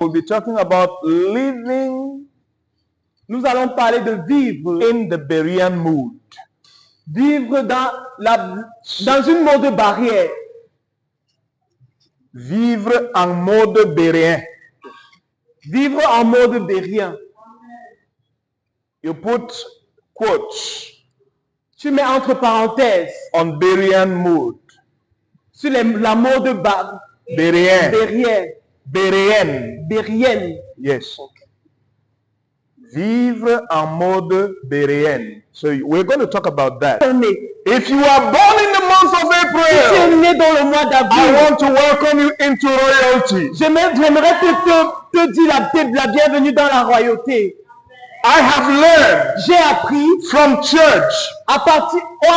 We'll be talking about living Nous allons parler de vivre, in the Berean mood. vivre dans une mode barrière. Vivre en mode béréen. Vivre en mode bérien. You put quotes Tu mets entre parenthèses on Berean mood. sur la mode Béréen. bérienne. Béréenne. Bérienne. Yes. Vivre en mode béréen. So we're going to talk about that. If you are born in the month of Tu es April, né dans le mois I d'avril. want to welcome you into royalty. J'aimerais te dire la bienvenue dans la royauté. I have learned J'ai appris from church à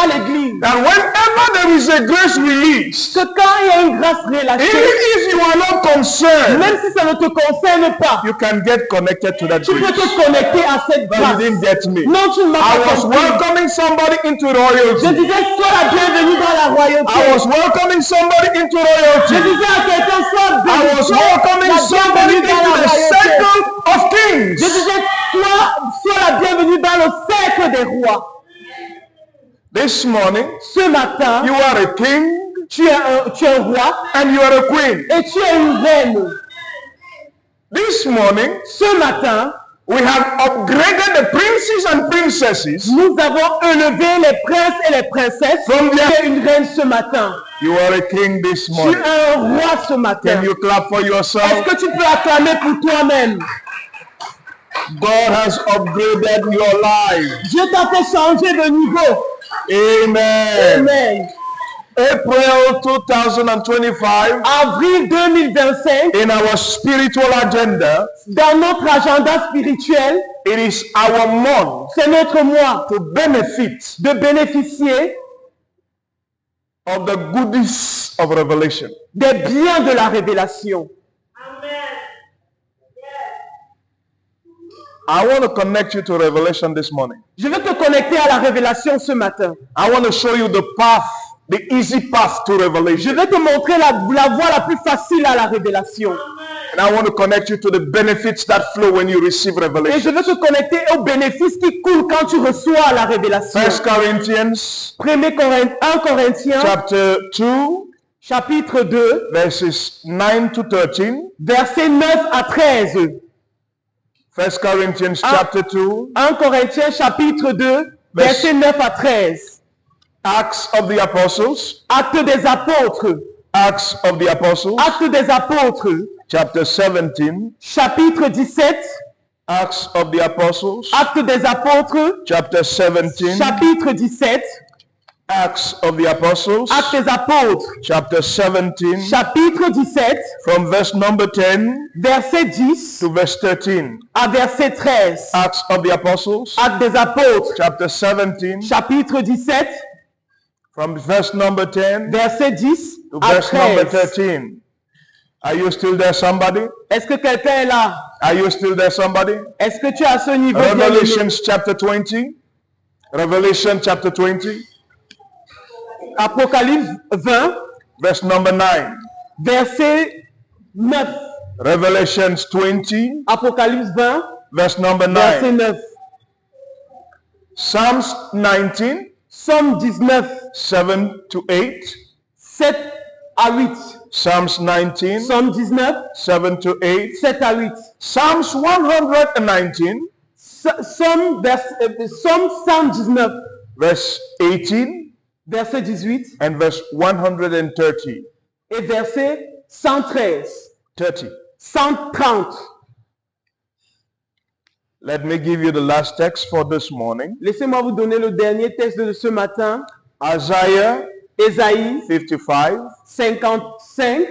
l'église that whenever there is a grace release, que quand il y a une grâce even relâchée, if you are not concerned, même si ça ne te concerne pas, you can get connected to that tu peux grace. te connecter à cette But you grâce. didn't get me. Non, tu ne m'as I pas was compris. welcoming somebody into Je royalty. disais, sois la bienvenue dans la royauté. I was welcoming somebody into Je royalty. disais à quelqu'un, sois I béni, was sois welcoming la somebody bienvenue dans into la the royauté. circle of Je kings. disais, sois la bienvenue dans le cercle des rois. This morning, Ce matin, you are a king tu es un roi and you are a queen. et tu es une reine. This morning, Ce matin, we have upgraded the princes and princesses. nous avons élevé les princes et les princesses. From Tu their- es une reine ce matin. You are a king this Tu morning. es un roi ce matin. Can you clap for Est-ce yourself? que tu peux acclamer pour toi-même? God has upgraded your life. Dieu t'a fait changer de niveau. Amen. Amen. April 2025, Avril 2025, in our spiritual agenda, dans notre agenda spirituel, it is our month c'est notre mois to benefit de bénéficier of the goodies of revelation. des biens de la révélation. I want to connect you to revelation this morning. Je veux te connecter à la révélation ce matin. I want to show you the path, the easy path to Je revelation. vais te montrer la voie la plus facile à la révélation. And I want to connect you to the benefits that flow when you receive Et je revelation. veux te connecter aux bénéfices qui coulent quand tu reçois la révélation. 1 Corinthians 1 Corinthiens, chapter 2, chapitre 2, verses 9 to 13. versets 9 à 13. 1 Corinthians chapter 2, 1 Corinthiens, chapitre 2, versets 9 à 13. Acts of the Apostles, Actes des apôtres. Acts of the Apostles, Actes des apôtres, chapter 17, chapitre 17. Acts of the Apostles, Actes des apôtres, chapter 17, chapitre 17. Acts of the Apostles, Actes des apôtres, chapter 17, chapitre 17, from verse number 10 verset 10 to verse 13. à verset 13. Acts of the Apostles, Actes des apôtres, chapter 17, chapitre 17, from verse number 10 verset 10 to à verse number 13. 13. Are you still there, somebody? Est-ce que quelqu'un est là? Are you still there, somebody? Est-ce que tu es à ce niveau? bien-aimé? Revelation chapter 20. Revelation chapter 20, Apocalypse 20, verse number 9. verset 9. Revelation 20, Apocalypse 20, verse number verset 9. 9. Psalms 19, Somme 19, 7 to 8. 7 à 8. Psalms 19, Somme 19, 7 to 8. 7 à 8. Psalms 119, Somme 119, verse 18 verset 18 and verse 130. et verset 113, 30. 130. Let me give you the last text for this morning. Laissez-moi vous donner le dernier texte de ce matin. Isaiah Ésaïe 55, 55,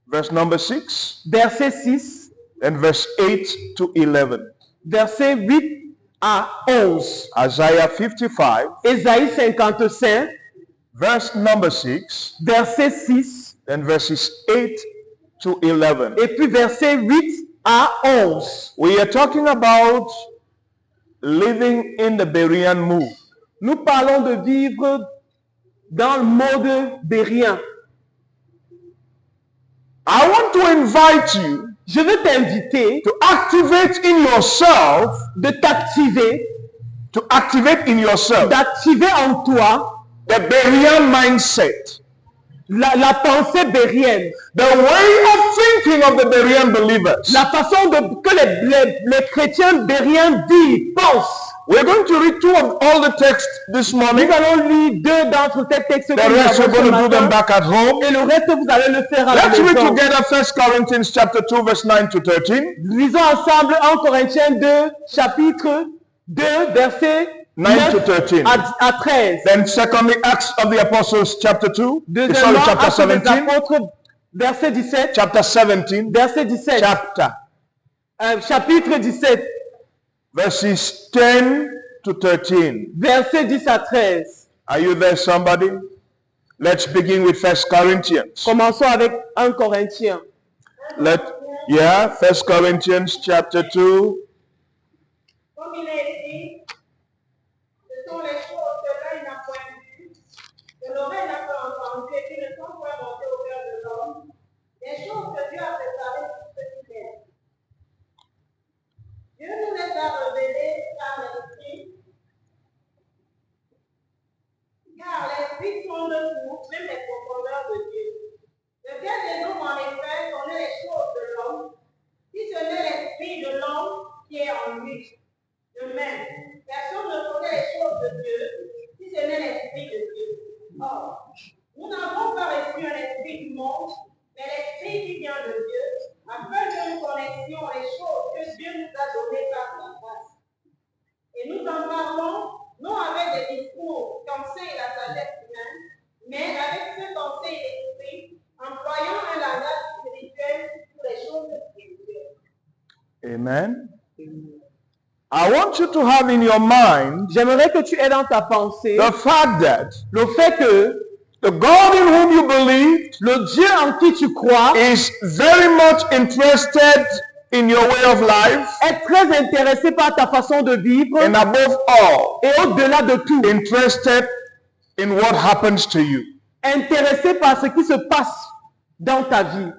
verse number 6 verset 6, and verse 8 to 11. verset 8 à 11. Isaiah 55, Ésaïe 55, verse number 6 verset 6, and verses 8 to 11. et puis verset 8 à 11. We are talking about living in the Berean mood. Nous parlons de vivre dans le mode bérien. I want to invite you Je veux t'inviter to activate in yourself, d'activer en toi the Berean mindset. la pensée bérienne, The way of thinking of the Berean believers. la façon que les chrétiens bériens disent, pensent. We're going to read two of all the texts this morning. Nous allons lire 2 d'entre ces textes que The nous rest we're avons ce going to do them matin, back at home. et le reste vous allez le faire à la Let's read maison. together 1 Corinthians chapter 2 verse 9 to 13. Lisons ensemble 1 Corinthiens 2, chapitre 2, verset 9 to 13. à 13. Then secondly, Acts of the Apostles chapter 2. Sorry, Deuxièmement, chapter Actes des 17. Apôtres, verset 17. Chapter 17. Verset 17. Chapter. Chapitre 17, Verses 10 to 13. verset 10 à 13. Are you there, somebody? Let's begin with 1 Corinthians. Commençons avec 1 Corinthiens. 1 Corinthians chapter 2. Comme il est écrit, ce sont les choses que l'œil n'a point vues, que l'oreille n'a pas entendues et qui ne sont point montées au cœur de l'homme, des choses que Dieu a préparées pour ceux qui l'aiment. Dieu nous les a révélées par l'Esprit, car l'Esprit sonde tout, même les profondeurs de Dieu. Lequel des hommes en effet connaît les choses de l'homme, si ce n'est l'Esprit de l'homme qui est en lui. De même, personne ne connaît les choses de Dieu si ce n'est l'Esprit de Dieu. Or, nous n'avons pas reçu un esprit du monde, mais l'Esprit qui vient de Dieu, afin que nous connaissions les choses que Dieu nous a données par sa grâce. Et nous en parlons, non avec des discours qu'enseigne la sagesse humaine, mais avec ce qu'enseigne l'Esprit, employant un langage spirituel pour les choses spirituelles. Amen. I want you to have in your mind J'aimerais que tu aies dans ta pensée the fact that le fait que the God in whom you believe le Dieu en qui tu crois is very much interested in your way of life, est très intéressé par ta façon de vivre and above all, et au-delà de tout, interested in what happens to you. intéressé par ce qui se passe dans ta vie.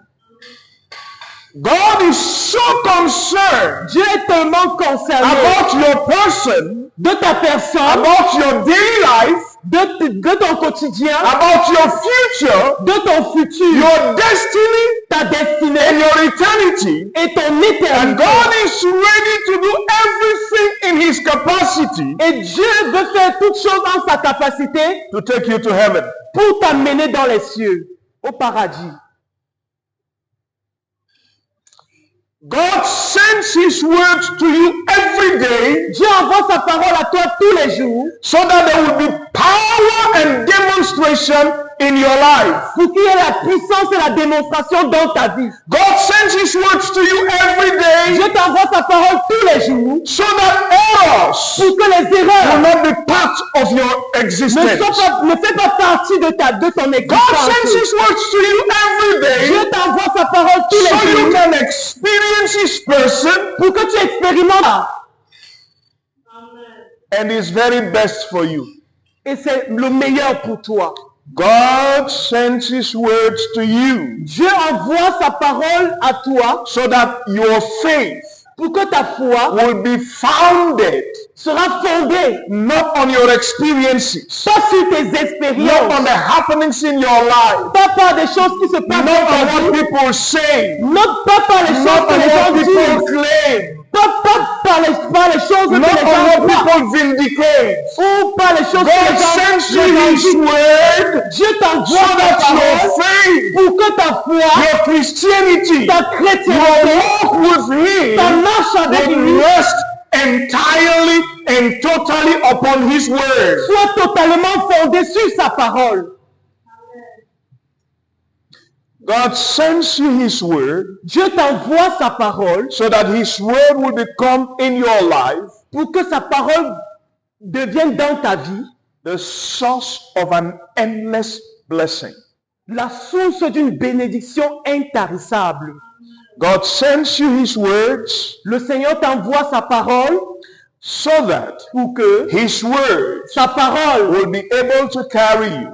God is so concerned Dieu est tellement concerné about your person, de ta personne, about your daily life, de ton quotidien, about your future, de ton futur, your destiny, ta and destinée your eternity. et ton And éternité. God is ready to do everything in His capacity Et Dieu veut faire toutes choses en sa capacité to take you to heaven. pour t'amener dans les cieux, au paradis. God sends His words to you every day Dieu envoie sa parole à toi tous les jours so that there will be power and demonstration in your life. pour qu'il y ait la puissance et la démonstration dans ta vie. God sends His words to you every day Dieu t'envoie sa parole tous les jours so that errors pour que les will erreurs not be part of your ne existence. font pas partie de ton God existence. sends His words to you every day Dieu t'envoie sa parole tous les so you jours can experience His person pour que tu expérimentes. and His very best for you. Et c'est le meilleur pour toi. God sends His words to you Dieu envoie sa parole à toi so that your faith pour que ta foi will be founded sera fondée not on your experiences, pas sur tes not on expériences, the happenings in your life, pas par des choses qui se passent not dans ta on what vie, people say, non pas par les choses not que on les what gens people disent, claim, pas par les choses que not les on gens what croient, people vindicate. ou par les choses God que sends les you gens His disent. word Dieu so t'envoie sa that parole your faith, pour que ta foi, your Christianity, ta your chrétienté, walk with ta Him marche avec will lui rest entirely and totally upon His word. soit totalement fondée sur sa parole. God sends you His word Dieu t'envoie sa parole so that His word will become in your life pour que sa parole devienne dans ta vie the source of an endless blessing. la source d'une bénédiction intarissable. God sends you His words Le Seigneur t'envoie sa parole so that pour que His word sa parole will be able to carry you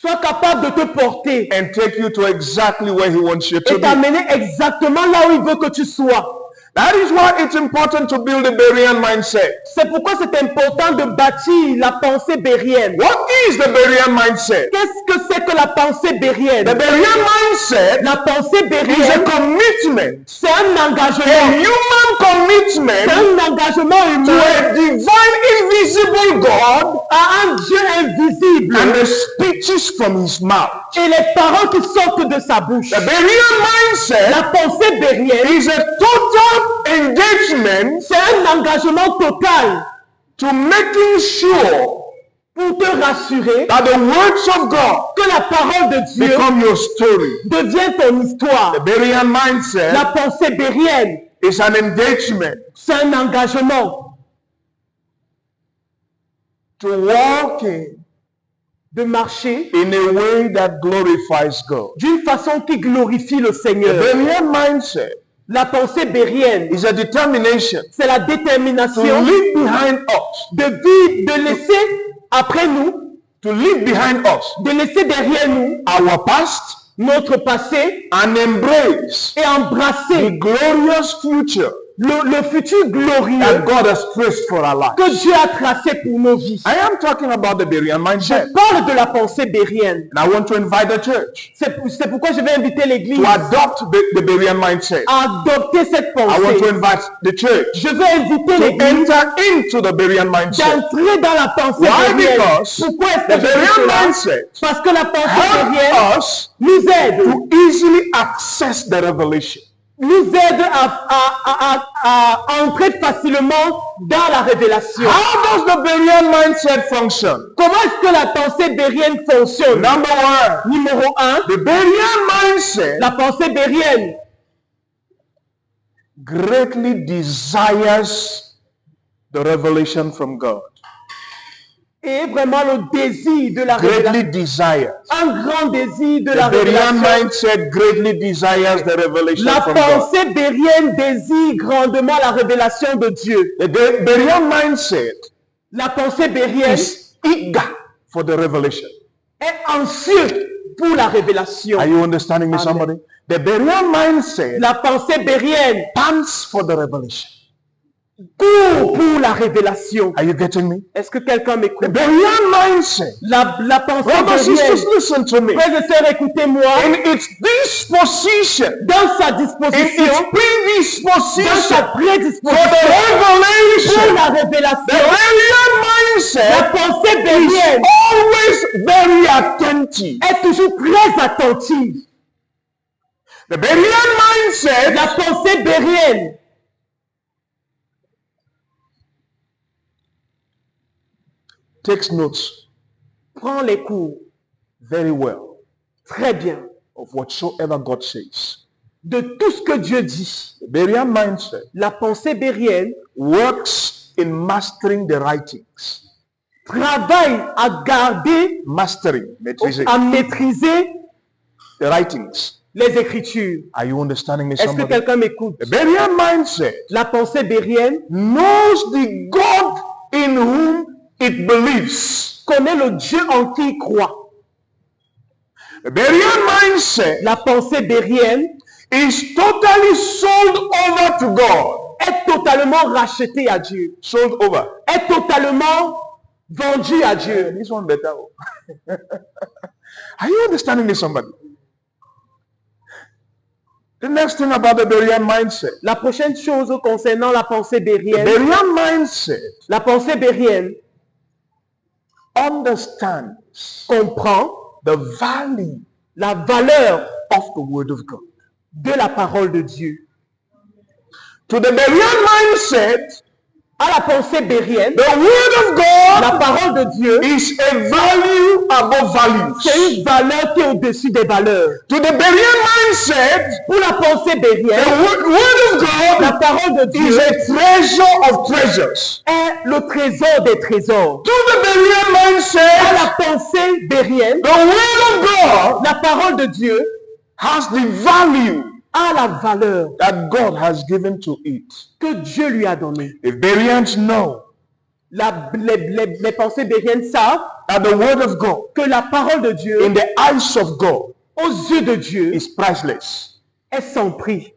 Sois capable de te porter and take you to exactly where He wants you to et be. t'amener exactement là où il veut que tu sois. That is why it's important to build a Berean mindset. C'est pourquoi c'est important de bâtir la pensée bérienne. What is the Berean mindset? Qu'est-ce que c'est que la pensée bérienne? The Berean mindset La pensée is a bérienne, commitment, c'est un a engagement. human C'est commitment un engagement to humain a divine invisible God à un Dieu invisible and the speeches from His mouth. et les paroles qui sortent de sa bouche. The Berean mindset La pensée bérienne, is a total engagement c'est un engagement total to making sure pour te rassurer that the words of God que la parole de Dieu become your story. devient ton histoire. The Berean mindset La pensée bérienne, is an engagement c'est un engagement to walk de marcher in a way that glorifies God. d'une façon qui glorifie le The Seigneur. Berean mindset La pensée bérienne, is a determination c'est la to détermination leave behind us, de vivre, de laisser après nous, to leave behind us de laisser derrière nous our past notre passé and embrace et embrasser the glorious future le futur glorieux that God has traced for our lives. que Dieu a tracé pour nos vies. I am talking about the Berean mindset. Je parle de la pensée bérienne. And I want to invite the church C'est pourquoi je vais inviter l'Église to adopt the Berean mindset. à adopter cette I want to pensée. invite the church Je vais inviter to l'Église enter into the Berean mindset. d'entrer dans la pensée Why? bérienne. Because Pourquoi est-ce the que je dis Berean cela? mindset Parce que la pensée bérienne helps us nous aide to easily access the revelation. à entrer facilement dans la révélation. How does the Berean mindset function? Comment est-ce que la pensée bérienne fonctionne? Number one, Numéro 1, the Berean mindset la pensée bérienne greatly desires the revelation from God. est vraiment le désir de la Greatly révélation. desires. Un grand désir de la The Berean révélation. mindset greatly desires the revelation La from God. pensée bérienne désire grandement la révélation de Dieu. The Berean mindset La pensée bérienne is eager for the revelation. est anxieuse pour la révélation. Are you understanding me, Amen. somebody? The Berean mindset La pensée bérienne pants for the revelation. court pour la révélation. Are you getting me? Est-ce que quelqu'un The m'écoute? Berean mindset. La pensée Brothers and bérienne, sisters, listen to me. frères et sœurs, écoutez-moi, In its disposition, dans sa in disposition, its dans sa predisposition for prédisposition the pour revelation, la the révélation, Berean la mindset pensée is bérienne always very attentive. est toujours très attentive. The Berean mindset La pensée bérienne takes notes prend les cours very well très bien of whatsoever God says. de tout ce que Dieu dit. The Berean mindset La pensée bérienne works in mastering the writings. travaille à garder, Mastering, maîtriser à maîtriser the writings. les Écritures. Are you understanding me, Est-ce que somebody? quelqu'un m'écoute? The Berean mindset La pensée bérienne knows the God in whom it believes. connaît le Dieu en qui il croit. The Berean mindset La pensée bérienne is totally sold over to God. est totalement rachetée à Dieu. Sold over. Est totalement vendue à Dieu. This one better. Are you understanding me, somebody? The next thing about the Berean mindset. La prochaine chose concernant la pensée The bérienne, Berean mindset la pensée bérienne understands comprend the value la valeur of the Word of God. de la parole de Dieu. To the Berean mindset, À la pensée bérienne, the Word of la God parole de Dieu, is a value above c'est values. une valeur qui est au-dessus des valeurs. To the Berean mindset, Pour la pensée the bérienne, Word of la God parole de is Dieu a treasure of treasures. est le trésor des trésors. To the Berean À mindset, la pensée bérienne, the Word of God la parole de Dieu has the value a la valeur that God has given to it. que Dieu lui a donnée. If Bereans know Les pensées bériennes savent that the word of God que la parole de Dieu, in the eyes of God, aux yeux de Dieu, is priceless. est sans prix.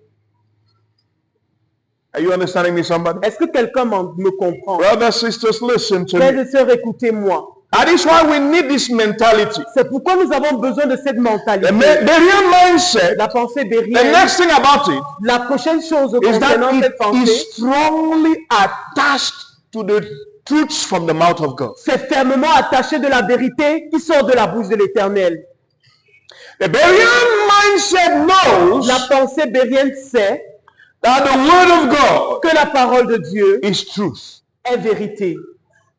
Are you understanding me, somebody? Est-ce que quelqu'un me comprend? Brothers, sisters, listen to Frères me. et sœurs, écoutez-moi. That is why we need this mentality. C'est pourquoi nous avons besoin de cette mentalité. The real mindset, La pensée the bérienne, next thing about it, la prochaine chose is concernant that cette it pensée, is strongly attached to the truths from the mouth of God. c'est fermement attaché de la vérité qui sort de la bouche de l'Éternel. The Berean mindset knows La pensée bérienne sait that the word of God que la parole de Dieu is truth. est vérité.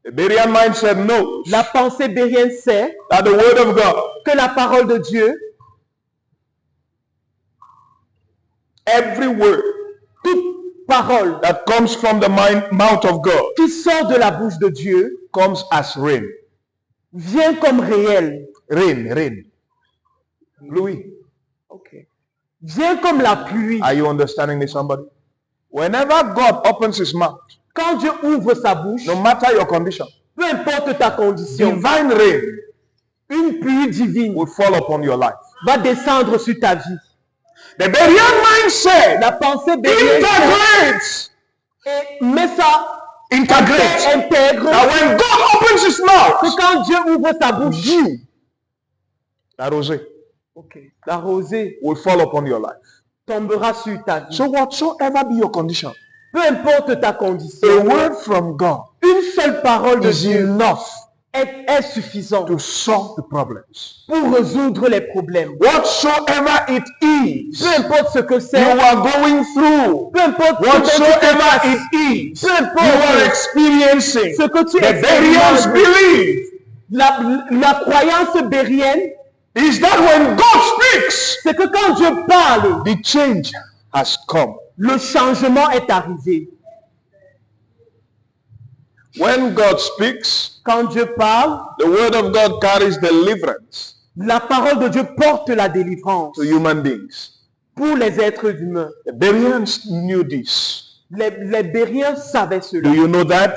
The Berean mindset knows La pensée bérienne sait that the word of God, que la parole de Dieu, every word toute parole that comes from the mouth of God, qui sort de la bouche de Dieu comes as rain. vient comme réel. Rain. Louis, Vient comme la pluie. are you understanding me, somebody? Whenever God opens his mouth, Quand Dieu ouvre sa bouche, no matter your condition, peu importe ta condition, divine rain une pluie divine will fall upon your life. va descendre sur ta vie. The Berean mindset La pensée bérienne integrates met ça, intègre that when God opens his que mouth, quand Dieu ouvre sa bouche, you, la rosée, la rosée will fall upon your life. tombera sur ta vie. So whatsoever be your condition, Peu importe ta a condition, word from God une seule parole de is Dieu enough est suffisante to solve the problems. pour résoudre les problèmes. Whatsoever it is Peu importe ce que you c'est, are going through, peu importe ce que tu whatsoever passes, it is peu you are importe experiencing, ce que tu the Bereans expérimentes, believe la croyance bérienne, is that when God speaks, c'est que quand Dieu parle, the change has come. le changement est arrivé. When God speaks, Quand Dieu parle, the word of God carries deliverance la parole de Dieu porte la délivrance to human beings. pour les êtres humains. The Bereans knew this. Les Bériens savaient Do cela. you know that?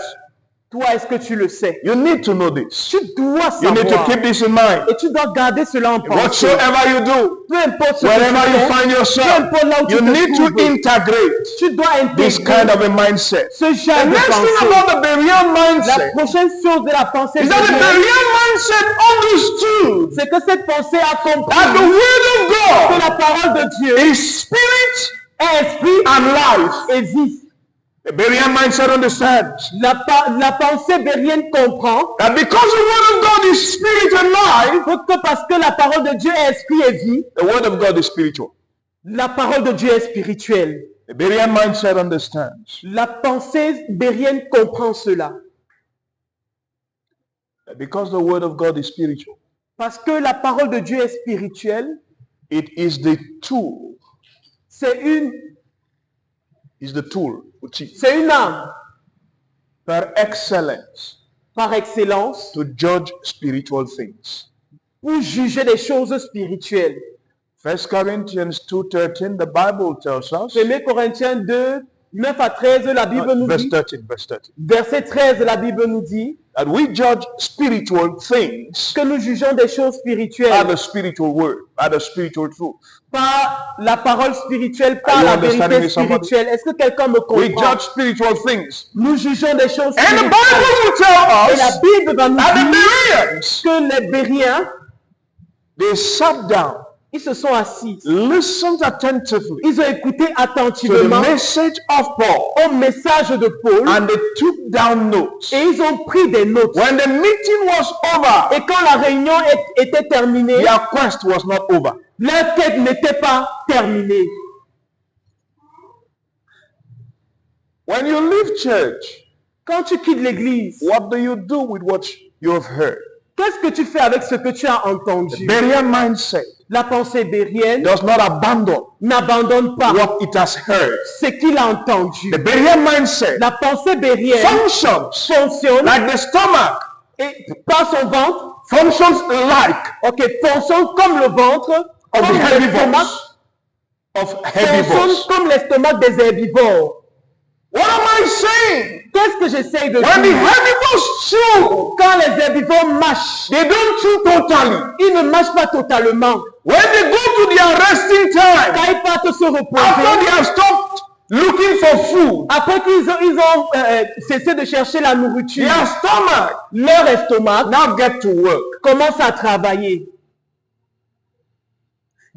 Toi, est-ce que tu le sais? You need to know this. Tu dois You need to savoir. keep this in mind. Et tu dois garder cela en pensée. Whatsoever you do, Peu importe ce que wherever you tu find fais, peu yourself, importe là où tu you te need to trouves, integrate tu dois this intégrer kind of a mindset. ce The genre de next thing pensée. about the Berean La mindset prochaine chose de la pensée is that the bérienne, Berean mindset understood c'est que cette pensée a compris that the word of que God la parole de Dieu is spirit est esprit and life. et vie. The Berean mindset understands La pensée bérienne comprend that because the word of God is spirit and life, que parce que la parole de Dieu est esprit et vie, the word of God is spiritual. la parole de Dieu est spirituelle. The Berean mindset understands La pensée bérienne comprend cela. that because the word of God is spiritual, Parce que la parole de Dieu est spirituelle, it is the tool, c'est une arme par excellence par excellence to judge spiritual things. pour juger des choses spirituelles. 1 Corinthians 2:13, the Bible tells us, 1 Corinthiens 2, 9 à 13, la Bible nous verse dit, 13, verset 13, la Bible nous dit that we judge spiritual things que nous jugeons des choses by spirituelles the spiritual word, by the spiritual truth. par la parole spirituelle, par Are you la understanding vérité me, somebody? spirituelle. Est-ce que quelqu'un me We comprend? judge spiritual things. Nous jugeons des choses And the spirituelles. Bible will tell Et la us Bible va nous that the dire Bereans, que les Bériens, they sat down, ils se sont assis. listened attentively Ils ont écouté to the attentivement message of Paul, au message de Paul and they took down notes. et ils ont pris des notes. When the meeting was over, Et quand la réunion était terminée, their quest was not over. leur quête n'était pas terminée. When you leave church, Quand tu quittes l'église, what do you do with what you have heard? qu'est-ce que tu fais avec ce que tu as entendu? Berean mindset La pensée bérienne does not abandon n'abandonne pas what it has heard. ce qu'il a entendu. The Berean mindset La pensée bérienne functions fonctionne like the stomach et par son ventre, functions like fonctionne comme le ventre, of the comme l'estomac, herbivores. Of fonctionne herbivores. comme l'estomac des herbivores. What am I saying? Qu'est-ce que j'essaye de When the dire? herbivores chew, Quand les herbivores mâchent, they don't chew totally. ils ne mâchent pas totalement. When they go to their resting time, Quand ils partent se after reposer, they have stopped looking for food, après qu'ils ont cessé de chercher la nourriture, their stomach leur estomac now get to work. commence à travailler.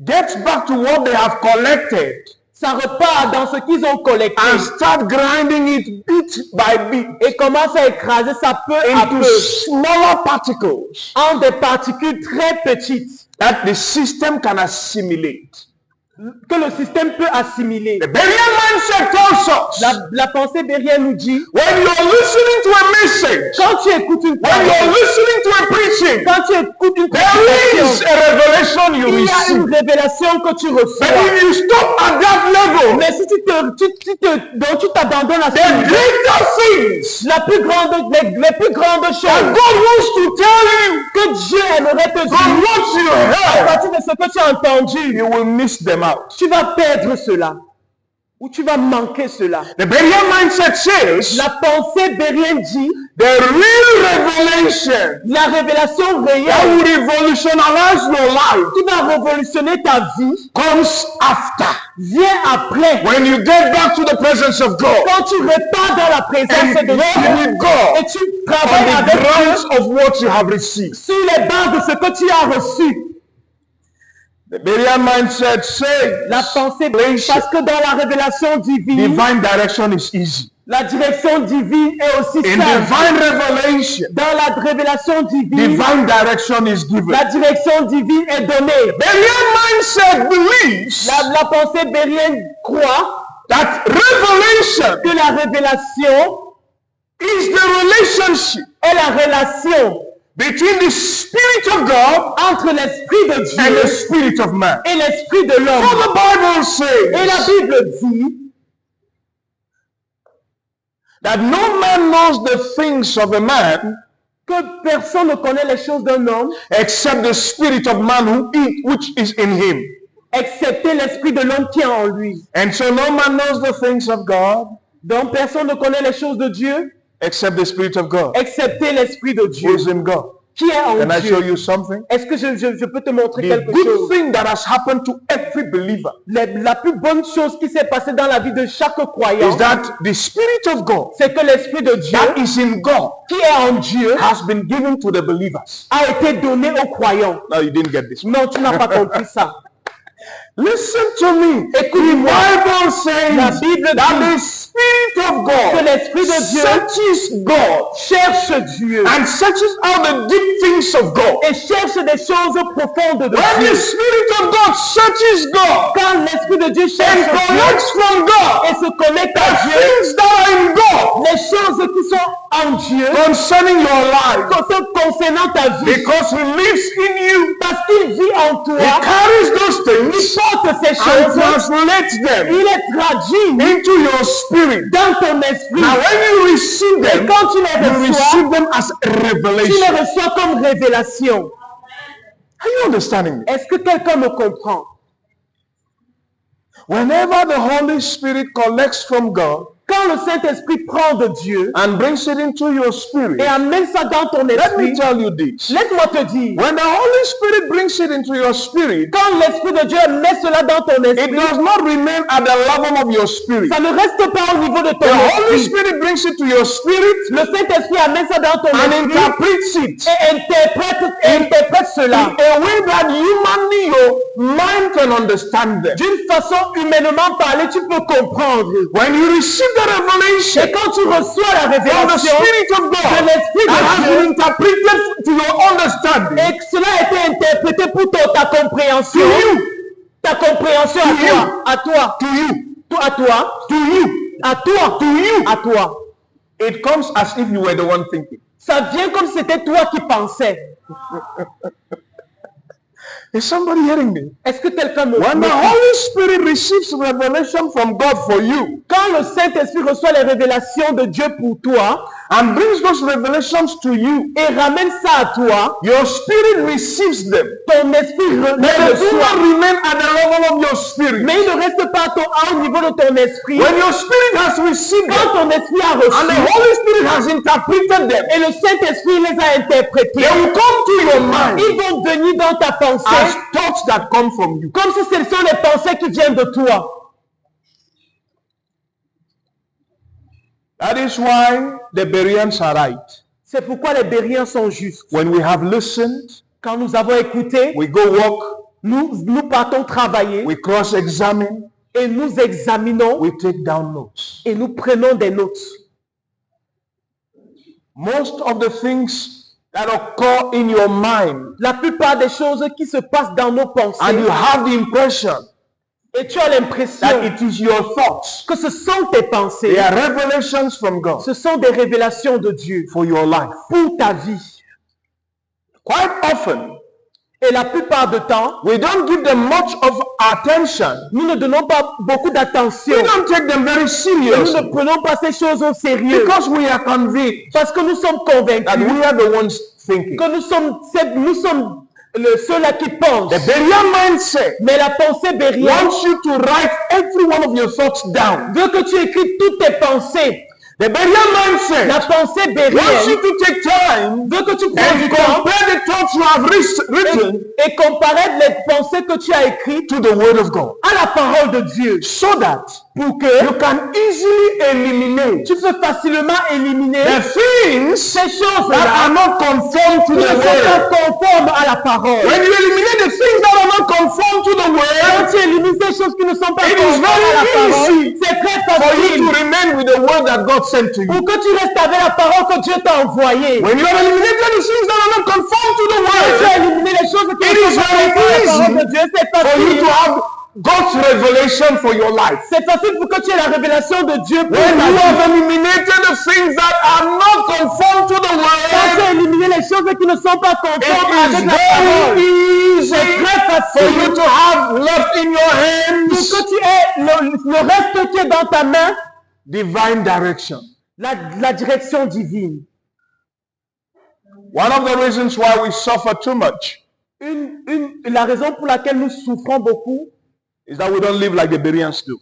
Gets back to what they have collected Ça repart dans ce qu'ils ont collecté and start grinding it bit by bit et commence à écraser ça peu à into peu smaller particles en des particules très petites that the system can assimilate. que le système peut assimiler. The Berean mindset tells us La pensée derrière nous dit, when you're listening to a message, quand tu écoutes une when you're parole, listening to a preaching, quand tu écoutes une there is prédication, a revelation you il y a receive. une révélation que tu But reçois. if you stop at that level, Mais si donc tu t'abandonnes à the ce niveau, greater things les plus grandes that choses God wants to tell you que Dieu aimerait te from dire, what you à heard, partir de ce que tu as entendu, you will miss them out. tu vas perdre cela. Ou tu vas manquer cela. The Berean mindset says La pensée bérienne dit, the real revelation la révélation that réelle will revolutionize your life qui va révolutionner ta vie comes after. vient après. When you get back to the presence of God Quand tu repars dans la présence and de walk Dieu with God et tu travailles on the avec grounds Dieu of what you have received. sur les bases de ce que tu as reçu. The Berean mindset La says pensée, parce que dans la révélation divine, divine direction is easy. la direction divine est aussi In simple. divine revelation, Dans la révélation divine, divine direction is given. la direction divine est donnée. Berean mindset believes La pensée bérienne croit that revelation que la révélation is the relationship est la relation between the Spirit of God entre l'esprit de and the Dieu Spirit of man. et l'esprit de So l'homme. the Bible Et la says Bible dit that no man knows the things of a man que personne ne connaît les choses d'un homme except the Spirit of man which is in him. excepté l'esprit de l'homme qui est en lui. And so no man knows the things of God Donc personne ne connaît les choses de Dieu except the Spirit of God excepté l'esprit de who Dieu is in God. qui est en Can I show Dieu. you something? Est-ce que je peux te montrer The quelque good chose? thing that has happened to every believer La plus bonne chose qui s'est passée dans la vie de chaque croyant, is that the Spirit of God c'est que l'esprit de Dieu that is in God qui est en Dieu has been given to the believers. a été donné aux croyants. Now you didn't get this. Non, tu n'as pas compris ça. Listen to me. The Écoute-moi. Bible La says Bible that the dit Spirit of que God l'esprit de Dieu searches God cherche Dieu and searches out the deep things of God. et cherche des choses profondes de When the Dieu. Spirit of God searches God Quand l'esprit de Dieu and cherche Dieu collects from God et se connecte the à Dieu, things that are in God les choses qui sont en Dieu, concerning your life, concernant ta vie, because He lives in you, parce qu'il vit en toi, He carries those il things porte ces and choses, translates them il les traduit into your spirit. dans ton esprit. Now, when you receive Et them, quand tu les you reçois, receive them as tu les revelation. reçois comme révélation. Are you understanding me? Est-ce que quelqu'un me comprend? Whenever the Holy Spirit collects from God Quand le Saint-Esprit prend de Dieu and brings it into your spirit, et amène ça dans ton let me esprit, tell you this. laisse-moi te dire, When the Holy Spirit brings it into your spirit, quand l'Esprit de Dieu met cela dans ton it esprit, does not remain at the level of your spirit. ça ne reste pas au niveau de The ton Holy esprit. Spirit brings it to your spirit Le Saint-Esprit amène ça dans ton and esprit interprets it et interprète in cela a way that humanly your mind can understand them. d'une façon humainement parlée, tu peux comprendre. When you receive the revelation Et quand tu reçois la from the révélation Spirit of de God l'Esprit that has de been Dieu interpreted to your understanding, et que cela a été interprété pour ta compréhension, to you, ta compréhension à toi, to you, à toi, to you, à toi, to you, à toi. it comes as if you were the one thinking. Ça vient comme si c'était toi qui pensais. Is somebody hearing me? Est-ce que quelqu'un me When the me- Holy Spirit receives revelation from God for you, Quand le Saint-Esprit reçoit les révélations de Dieu pour toi, and brings those revelations to you, et ramène ça à toi, your spirit receives them. ton esprit But les they do not reçoit. remain at the level of your spirit. Mais il ne reste pas au niveau de ton esprit. When your spirit has received them, Quand ton esprit a and the reçu, Holy Spirit has interpreted them, et le Saint-Esprit les a interprétés, they will come to your mind ils vont venir dans ta as pensée thoughts that come from you. comme si ce sont les pensées qui viennent de toi. That is why the Bereans are right. C'est pourquoi les Bériens sont justes. When we have listened, Quand nous avons écouté, we go walk, nous partons travailler we cross-examine, et nous examinons we take down notes. et nous prenons des notes. Most of the things that occur in your mind, La plupart des choses qui se passent dans nos pensées, and you have the impression et tu as l'impression that it is your thoughts, que ce sont tes pensées, they are revelations from God ce sont des révélations de Dieu for your life. pour ta vie. Quite often, Et la plupart du temps, we don't give them much of attention. nous ne donnons pas beaucoup d'attention. We don't take them very Nous seriously ne prenons pas ces choses au sérieux because we are convinced parce que nous sommes that convaincus we are the ones thinking. que nous sommes ceux-là qui pensent. The Berean mindset Mais la pensée bérienne wants you to write every one of your thoughts down. veut que tu écrives toutes tes pensées. The Berean La mindset pensée wants you bérienne to take time veut que tu prennes and du temps compare the thoughts you have written et comparer les pensées que tu as écrites to the Word of God, à la parole de Dieu so that pour que you can easily eliminate tu peux facilement éliminer the things ces that choses-là are not conformed to qui ne the sont Word. pas conformes à la parole. When you eliminate the things that are not conformed to the Quand Word, tu élimines ces choses qui ne sont pas It is conformes à la very parole, easy c'est très for you facile to remain with the Word that God sent to you. pour que tu restes avec la parole que Dieu t'a envoyée. When you have eliminated the things that are not conformed to the Quand tu as Word, éliminé les choses qui It ne is sont pas very conformes à la parole easy de Dieu, c'est for you to facile. have God's revelation for your life. C'est facile pour que tu aies la révélation de Dieu pour When ta you vie. have eliminated the things that are not conformed to the Quand tu Word, as éliminé les choses qui ne sont pas conformes it is avec la parole, very easy c'est très for facile you to have left in your pour hands que tu aies le reste qui est dans ta main, divine direction. la direction divine. One of the reasons why we suffer too much La raison pour laquelle nous souffrons beaucoup, is that we don't live like the Bereans do.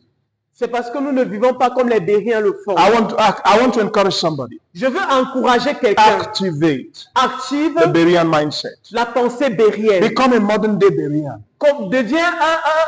c'est parce que nous ne vivons pas comme les Bériens le font. I want to encourage somebody. Je veux encourager quelqu'un. Activate Active the Berean mindset. la pensée bérienne. Become a modern day Berean. Deviens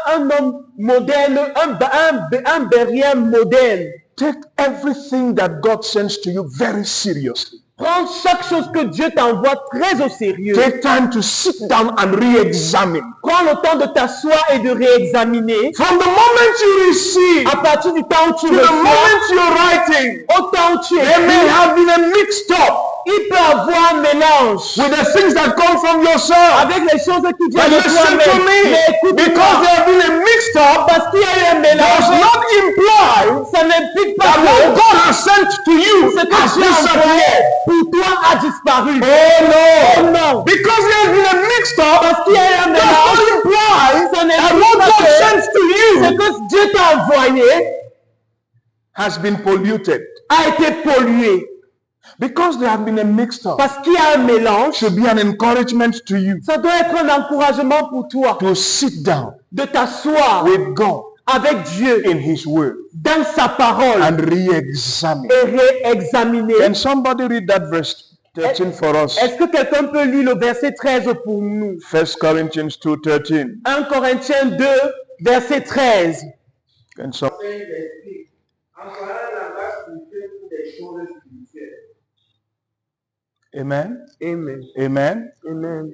un homme moderne, un Bérien moderne. Take everything that God sends to you very seriously. Prends chaque chose que Dieu t'envoie très au sérieux. Take time to sit down and re-examine. Prends le temps de t'asseoir et de réexaminer. From the moment you receive À partir du temps où tu to the reçois, moment you're writing, au temps où tu there may écris, have been a mixed up il peut avoir un mélange with the things that come from yourself. avec les choses qui But viennent de listen toi-même. to me, Mais because écoute-moi, there have been a mixed up parce qu'il y a eu un does mélange, not imply ça n'implique pas that what que God has sent to you ce que has Dieu a envoyé disappeared. pour toi a disparu. Oh Oh no! non! Because there has been a mixed up Parce qu'il y a eu un does mélange, not imply ça that n'implique what pas God que sent to ce you que Dieu t'a envoyé has been polluted. a été pollué. Because there have been a mixed up, Parce qu'il y a un mélange, should be an encouragement to you ça doit être un encouragement pour toi to sit down de t'asseoir with God avec Dieu in His Word dans sa parole and re-examine. et réexaminer. Can somebody read that verse 13 for us? Est-ce que quelqu'un peut lire le verset 13 pour nous? 1 Corinthians 2:13. 1 Corinthiens 2, verset 13. Can some- d'esprit, en parlant la grâce spirituelle pour des choses spirituelles. Amen. Amen. Amen. Amen.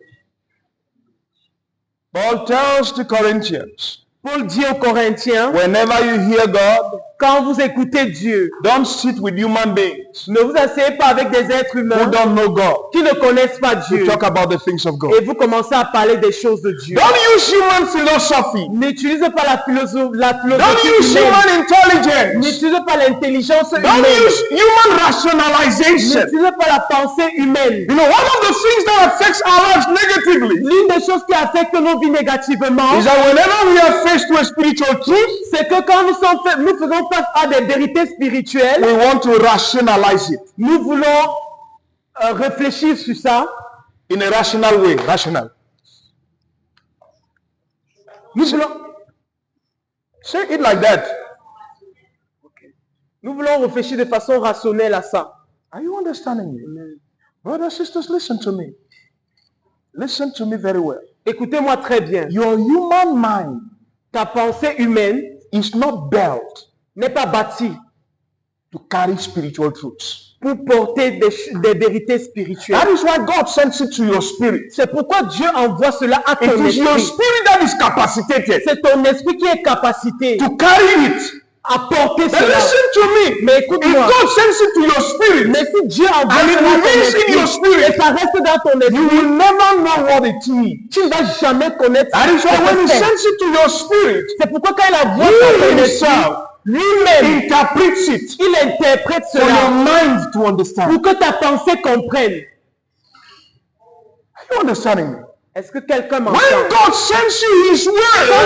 Paul tells the Corinthians, Paul dit aux Corinthiens, whenever you hear God, quand vous écoutez Dieu, don't sit with human beings ne vous asseyez pas avec des êtres who humains don't know God qui ne connaissent pas to Dieu talk about the things of God. et vous commencez à parler des choses de Dieu. Don't use human philosophy. N'utilisez pas la philosophie Don't use humaine. human intelligence. N'utilisez pas l'intelligence Don't humaine. use human rationalization. N'utilisez pas la pensée humaine. You know, one of the things that affects our lives negatively L'une des choses qui affecte nos vies négativement, is that whenever we are faced with spiritual truth, c'est que quand nous faisons face à des vérités spirituelles, we want to rationalize it nous voulons réfléchir sur ça in a rational way. Rational. Nous voulons, Say it like that. nous voulons réfléchir de façon rationnelle à ça. Are you understanding me? Brothers, sisters, listen to me. Listen to me very well. Écoutez-moi très bien. Your human mind Ta pensée humaine is not built n'est pas bâtie to carry spiritual truths. pour porter des vérités spirituelles. That is why God sends it to your spirit. C'est pourquoi Dieu envoie cela à It ton is your esprit. spirit that is capacitated C'est ton esprit qui est capacité to carry it. à porter But cela. listen to me. Mais If écoute-moi. God sends it to your spirit, Mais si Dieu envoie and it cela à ton remains in your esprit spirit, et ça reste dans ton you esprit, will never know what it means. tu ne vas jamais connaître That is why ce when que He c'est. sends it to your spirit, C'est pourquoi quand il envoie He ça à ton esprit, Himself lui-même, interprets it il interprète for your cela mind to understand. pour que ta pensée comprenne. Are you understanding me? Est-ce que quelqu'un When m'entend? God sends you His Quand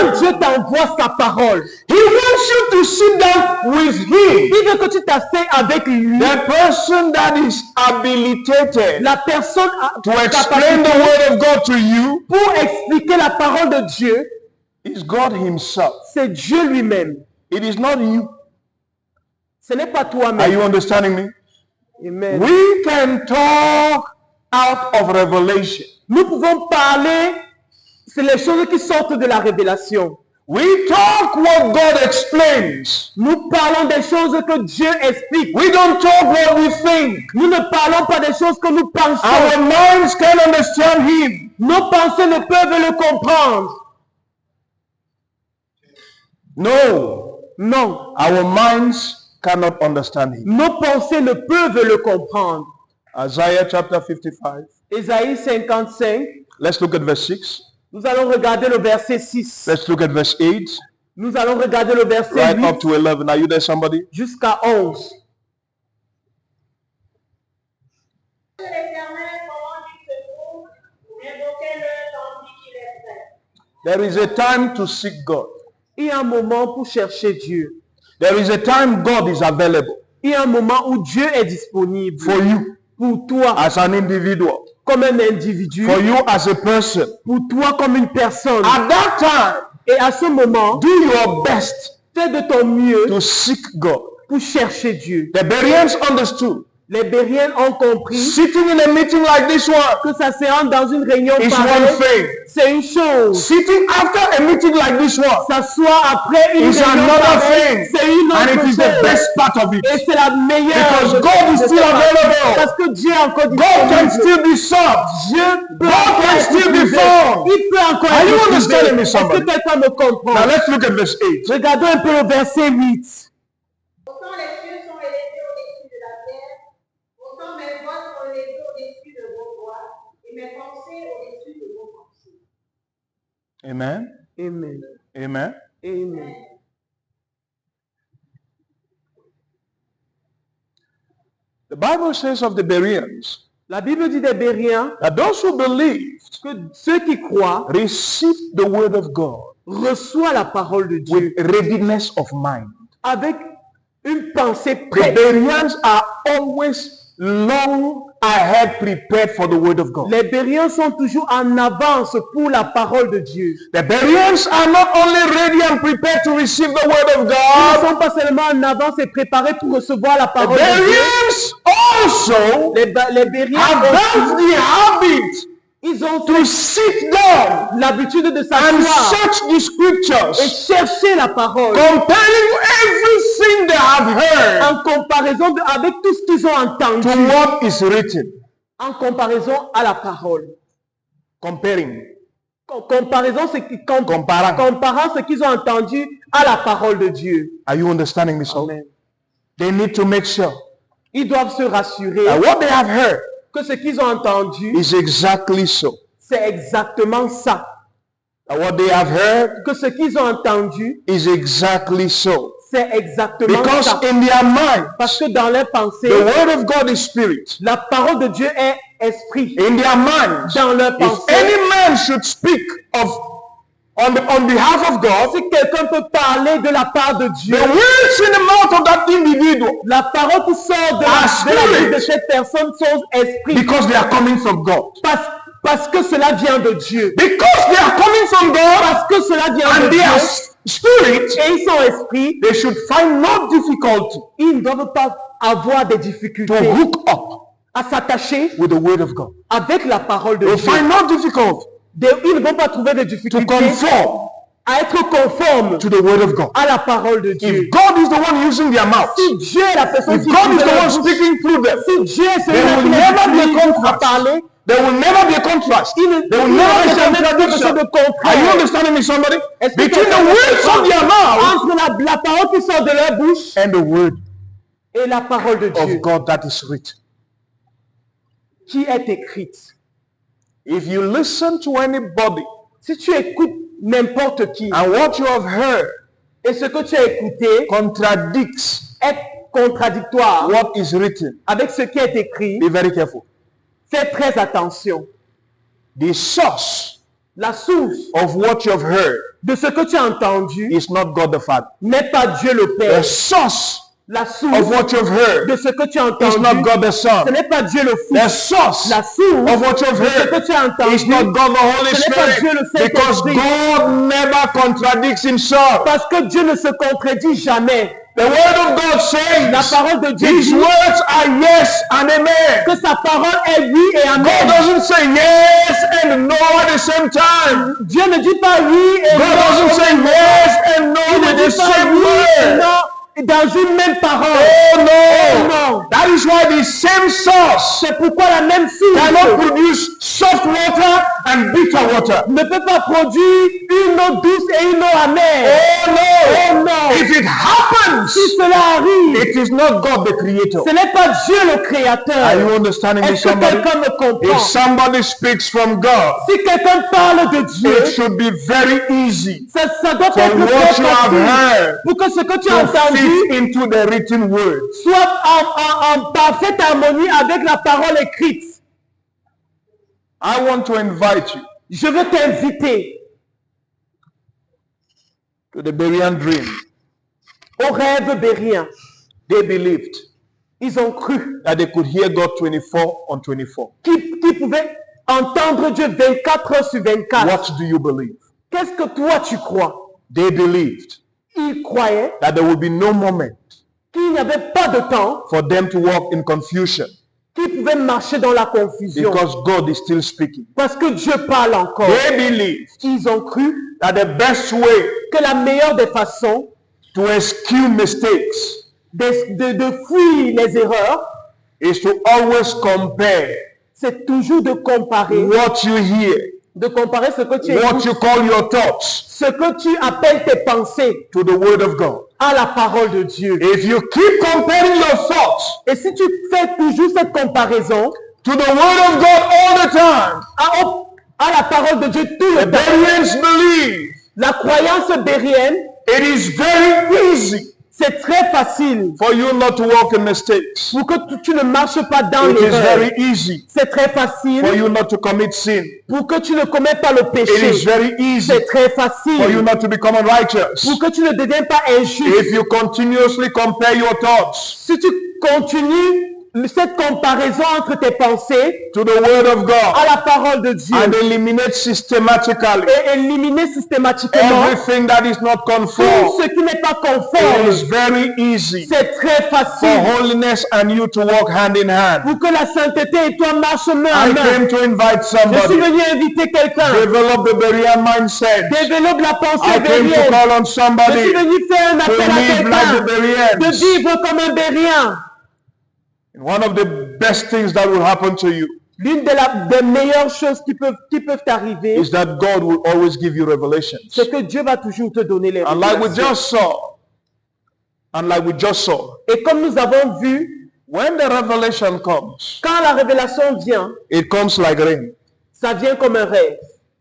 word, Dieu t'envoie sa parole, He wants you to sit down with Him. il veut que tu t'asseyes avec lui. The person that is habilitated La personne to explain the word of God to you pour expliquer la parole de Dieu, is God Himself. c'est Dieu lui-même. It is not you. Ce n'est pas Are toi-même. you understanding me? Amen. We can talk out of revelation. Nous pouvons parler, c'est les choses qui sortent de la révélation. We talk what God explains. Nous parlons des choses que Dieu explique. We don't talk what we think. Nous ne parlons pas des choses que nous pensons. Our minds can understand Him. Nos pensées ne peuvent le comprendre. No, Non, our minds cannot understand Him. nos pensées ne peuvent le comprendre. Isaiah chapter 55. Ésaïe 55, Let's look at verse 6. nous allons regarder le verset 6. Let's look at verse 8. Nous allons regarder le verset Right 8 up to 11. Are you there, somebody? jusqu'à 11. L'Éternel, comment il se trouve, invoquez-le tandis qu'il est prêt. There is a time to seek God. Il y a un moment pour chercher Dieu. There is a time God is available Il y a un moment où Dieu est disponible for you pour toi as an individual, comme un individu, for you as a person. pour toi comme une personne. At that time, Et à ce moment, do your best fais de ton mieux to seek God. pour chercher Dieu. The Bereans understood. Les Bériens ont compris Sitting in a meeting like this one que ça se rend dans une réunion is one pareille, thing. c'est une chose. Sitting after a meeting like this one S'asseoir après une is réunion another pareille, thing. c'est une And it autre is the chose. best part of it. Et c'est la meilleure. Because de- God is de still cette partie. available. Parce que Dieu est encore God can disponible. still be sought. Dieu peut God encore can être still be trouvé. found. Il peut encore Are être you trouvé. understanding me, Est-ce que somebody? quelqu'un me comprend? Now let's look at verse 8. Regardons un peu le verset 8. Autant les cieux sont élevés au-dessus de la terre, autant mes voix sont élevées au-dessus de vos voix, et mes pensées au-dessus de vos pensées. Amen. Amen. Amen. Amen. The Bible says of the Bereans La Bible dit des Bériens that those who believed que ceux qui croient received the word of God reçoivent la parole de Dieu with readiness of mind. avec une pensée The prête. Bereans are always long ahead prepared for the word of God. Les Bériens sont toujours en avance pour la parole de Dieu. The Bereans are not only ready and prepared to receive the word of Ils ne God, sont pas seulement en avance et préparés pour recevoir la the parole de Dieu. Bereans also Les Bériens have aussi, built the habit ils ont to sit down l'habitude de and s'asseoir search the et scriptures, chercher la parole comparing everything they have heard en comparaison avec tout ce qu'ils ont entendu, to what is written. en comparaison à la parole. Comparing. Comparaison, c'est Comparant. comparant ce qu'ils ont entendu à la parole de Dieu. Are you understanding me, so? Amen. They need to make sure Ils doivent se rassurer that what they have heard que ce qu'ils ont entendu, is exactly so. c'est exactement ça. That what they have heard Que ce qu'ils ont entendu, is exactly so. c'est exactement Because ça. in their mind, Parce que dans leurs pensées, the word of God is spirit. la parole de Dieu est esprit. In their minds, Dans leurs if pensées, any man should speak of on behalf of God, Si quelqu'un peut parler de la part de Dieu, the words in the mouth of that individual, la parole qui sort de Are la bouche de spirit. cette personne sont esprit. because they are coming from God. Parce que cela vient de Dieu. Because they are coming from God Parce que cela vient de and they Dieu. are spirit, Et ils sont esprits. they should find no difficulty Ils ne doivent pas avoir des to difficultés hook up à s'attacher with the word of God. avec la parole de They Dieu. find no difficulty Ils ne vont pas trouver de to difficultés conform à être conformes to the word of God. à la parole de Dieu. If God is the one using their mouth, Si Dieu est la personne if qui God is the one utilise speaking through them, si Dieu est there celui will qui never be a les utilise à contrast. parler, There will never be a contrast. il ne There will il n'y never aura be a jamais quelque chose contradiction. de Are you contraire. understanding me, somebody? Est-ce que Between the quelqu'un words of their mouth entre la parole qui sort de leur bouche and the word et la parole de Dieu of God that is written. qui est écrite. If you listen to anybody Si tu écoutes n'importe qui and what you have heard et ce que tu as écouté contradicts est contradictoire what is written, avec ce qui est écrit, be very careful. fais très attention. The source La source of what you have heard de ce que tu as entendu is not God the Father. n'est pas Dieu le The Père. source La of source what you have heard de ce que tu as is not entendu, God the ce Son. n'est pas Dieu le The Fils. source La source of what you have de ce que heard tu as entendu, is not God the Holy ce n'est pas Dieu le Spirit, because Saint-Esprit. God never contradicts himself. parce que Dieu ne se contredit jamais. The word of God La says parole de Dieu his dit words are yes and amen. que sa parole est oui et God amen. doesn't say yes and no at the same time. Dieu ne dit pas oui et God non. doesn't say yes and no Il ne with the dit pas same oui et word. non dans une même parole. Oh Oh no! non. That is why the same source C'est pourquoi la même cannot source produce soft water and bitter water. ne peut pas produire une eau douce et une eau amère. Oh no! Oh non. If it happens, Si cela arrive, it is not God the creator. ce n'est pas Dieu le Are you créateur. understanding me, Est-ce que somebody? quelqu'un me comprend? If somebody speaks from God, Si quelqu'un parle de Dieu, it should be very easy ça doit for être what très you have facile heard pour que ce que tu as to entendu fit into the written word. soit en parfaite harmonie avec la parole écrite. I want to invite you Je veux t'inviter to the Berean dream. au rêve bérien. They believed Ils ont cru that they could hear God 24 on 24. qu'ils pouvaient entendre Dieu 24 heures sur 24. What do you believe? Qu'est-ce que toi tu crois? They believed Ils croyaient that there would be no moment qu'il n'y avait pas de temps, for them to walk in confusion qu'ils pouvaient marcher dans la confusion. because God is still speaking. Parce que Dieu parle encore. They believed Ils ont cru that the best way que la meilleure des façons to eschew mistakes de fuir les erreurs, is to always compare c'est toujours de comparer what you hear, ce que tu what écoutes, you call your thoughts, ce que tu appelles tes pensées to the word of God. à la parole de Dieu. If you keep comparing your thoughts Et si tu fais toujours cette comparaison to the word of God all the time, à la parole de Dieu tout the le temps, Bereans believe la croyance bérienne, it is very easy c'est très facile for you not to walk in mistakes. pour que tu ne marches pas dans It is l'erreur. very easy C'est très for facile you not to commit sin. pour que tu ne commets pas le It péché. is very easy C'est très for you facile not to become unrighteous. pour que tu ne deviennes pas injuste. If you continuously compare your thoughts Si tu continues cette comparaison entre tes pensées to the word of God à la parole de Dieu and eliminate systematically et éliminer systématiquement everything that is not tout conformed, ce qui n'est pas it conforme, is very easy c'est très for facile holiness and you to walk hand in hand. pour que la sainteté et toi marchent main I à main. came to invite Je suis somebody. venu inviter quelqu'un. Develop the Berean mindset. Développe la I pensée came to bérienne. call on Je somebody suis venu faire un to appel à live like the quelqu'un de Bereans. vivre comme un bérien. And one of the best things that will happen to you L'une des meilleures choses qui peuvent t'arriver, is that God will always give you revelations. c'est que Dieu va toujours te donner les And like we révélations. just saw, Et comme nous avons vu, when the revelation comes, quand la révélation vient, it comes like rain, ça vient comme un rêve.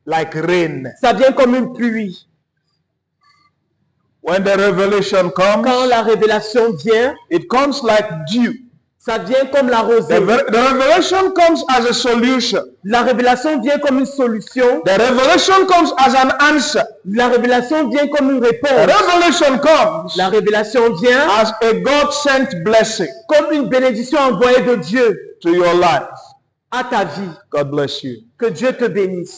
like rain. Ça vient comme une pluie. When the revelation Quand comes, la révélation vient, it comes like dew. Ça vient comme la rosée. The revelation comes as a solution. La révélation vient comme une solution. The revelation comes as an answer. La révélation vient comme une The réponse. revelation comes La révélation vient as a God-sent blessing comme une bénédiction envoyée de Dieu to your life. à ta vie. God bless you. Que Dieu te bénisse.